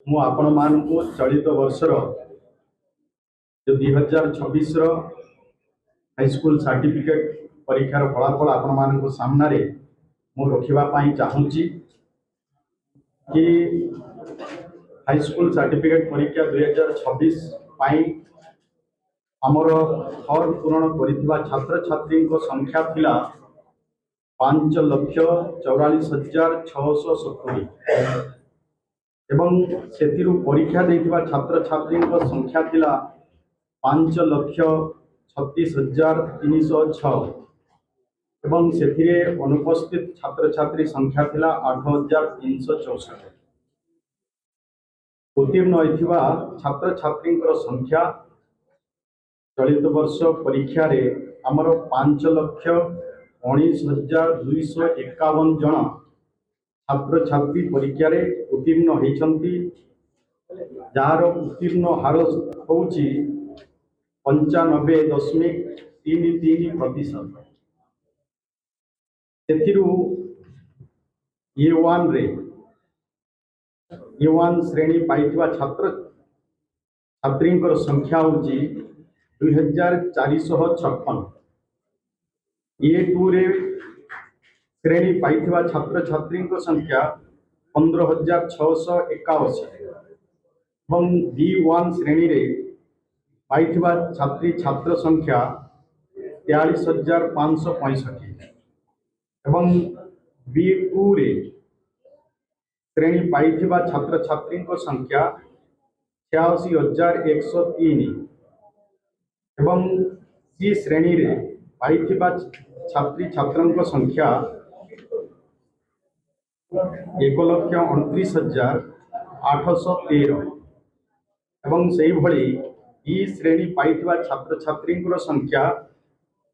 मु आपण मानकु चलित वर्षर जो 2026 हाईस्कूल सर्टिफिकेट परीक्षार फलाफल आपण मानकु सामने मु रखिबा पाई चाहूँगी कि हाईस्कूल सर्टिफिकेट परीक्षा 2026 पाई आमर फर्म पूरण कर छात्र छात्री संख्या थिला 5,44,670 एवं सेतिरु परीक्षा देथिबा छात्र छात्री संख्या थिला 5,36,306 एवं सेथिरे अनुपस्थित छात्र छात्री संख्या थिला 8,364 उत्तीर्ण होइथिबा छात्र छात्री संख्या चलित वर्ष परीक्षा रे आमर 5,19,251 जन छात्र छात्री परीक्षा रे उत्तीर्ण होइछंती जार उत्तीर्ण हार होउची 95.33%। सेथिरु ए1 श्रेणी पाइथिबा छात्र छात्री संख्या होउची 2,456। ए2 रे श्रेणी पाइथिबा छात्र छात्री संख्या 15,681 एवं B1 श्रेणी रे पाइथिबा छात्री छात्र संख्या 43,565 एवं B2 रे श्रेणी पाइथिबा छात्र छात्री संख्या 86,103 एवं सी श्रेणी रे पाइथिबा छात्री छात्रंक संख्या 1,29,813 एवं सेही भली ई श्रेणी पाइथिबा छात्र छात्री संख्या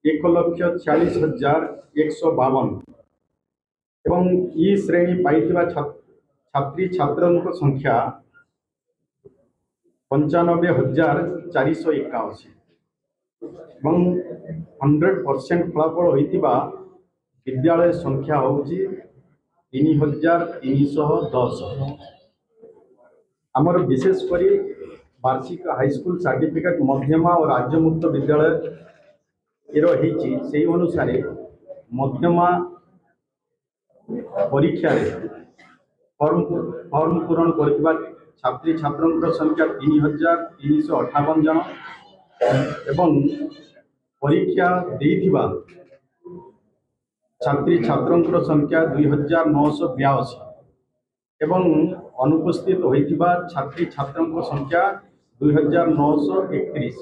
1,46,152 एवं ई श्रेणी पाइथिबा छात्री छात्रंक संख्या 95,481 एवं 100% फलाफल होइतिबा विद्यालय संख्या होउची 3,310। आमर विशेषकर वार्षिक हाईस्कूल सर्टिफिकेट मध्यमा और राज्य मुक्त विद्यालय से अनुसार मध्यमा परीक्षा फॉर्म पूरण कर छात्री छात्र संख्या 3,358 जन एवं परीक्षा देथिबा छात्री छात्र संख्या 2,982 एवं अनुपस्थित होइथिबा छात्री छात्र संख्या 2,931।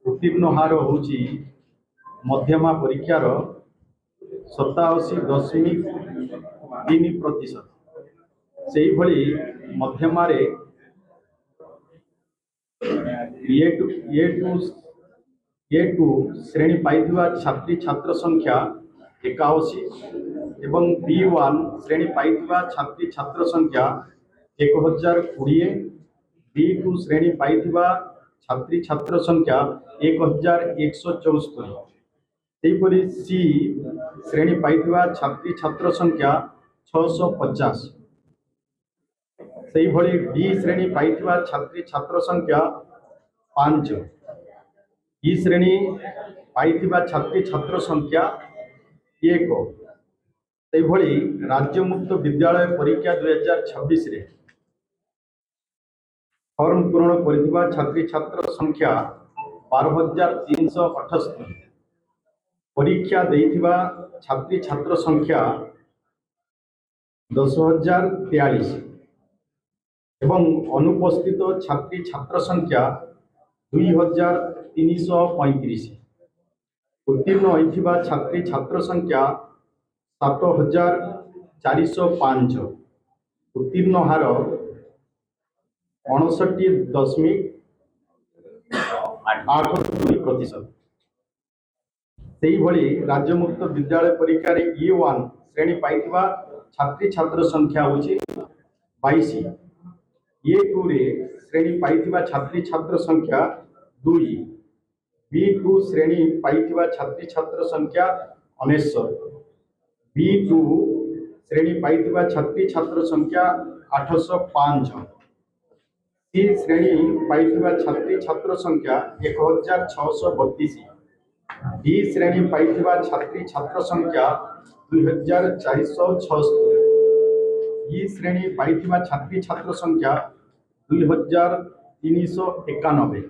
उत्तीर्ण हार होउची मध्यमा परीक्षार 87.3%। से भली मध्यमा रे ए2 श्रेणी पाइथिबा छात्री छात्र संख्या 81 एवं B1 श्रेणी पाइथिबा छात्री छात्र संख्या 1,020 B2 श्रेणी पाइथिबा छात्री छात्र संख्या 1,174 सेहीपरि सी श्रेणी पाइथिबा छात्री छात्र संख्या 650 सेही भली डी श्रेणी पाइथिबा छात्री छात्र संख्या 5 ई श्रेणी पाइथिबा छात्री छात्र संख्या 1 सेही भली राज्य मुक्त विद्यालय परीक्षा 2026 रे फॉर्म पूरण करिथिबा छात्री छात्र संख्या 12,378 परीक्षा देथिबा छात्री छात्र संख्या 10,043 एवं अनुपस्थित छात्री छात्र संख्या 2,335। उत्तीर्ण होइथिबा छात्री छात्र संख्या 7,405 उत्तीर्ण हार 59.82%। सेही भली राज्य मुक्त विद्यालय परीक्षा रे E1 श्रेणी पाइथिबा छात्री छात्र संख्या होची 22। ए2 रे श्रेणी पाइथिबा छात्री छात्र संख्या 2 B2 श्रेणी पाइथिबा छात्री छात्र संख्या 19 B2 श्रेणी पाइथिबा छात्री छात्र संख्या 805 सी श्रेणी पाइथिबा छात्री छात्र संख्या 1632। डी श्रेणी पाइथिबा छात्री छात्र संख्या 2476। ई श्रेणी पाइथिबा छात्री छात्र संख्या 2391।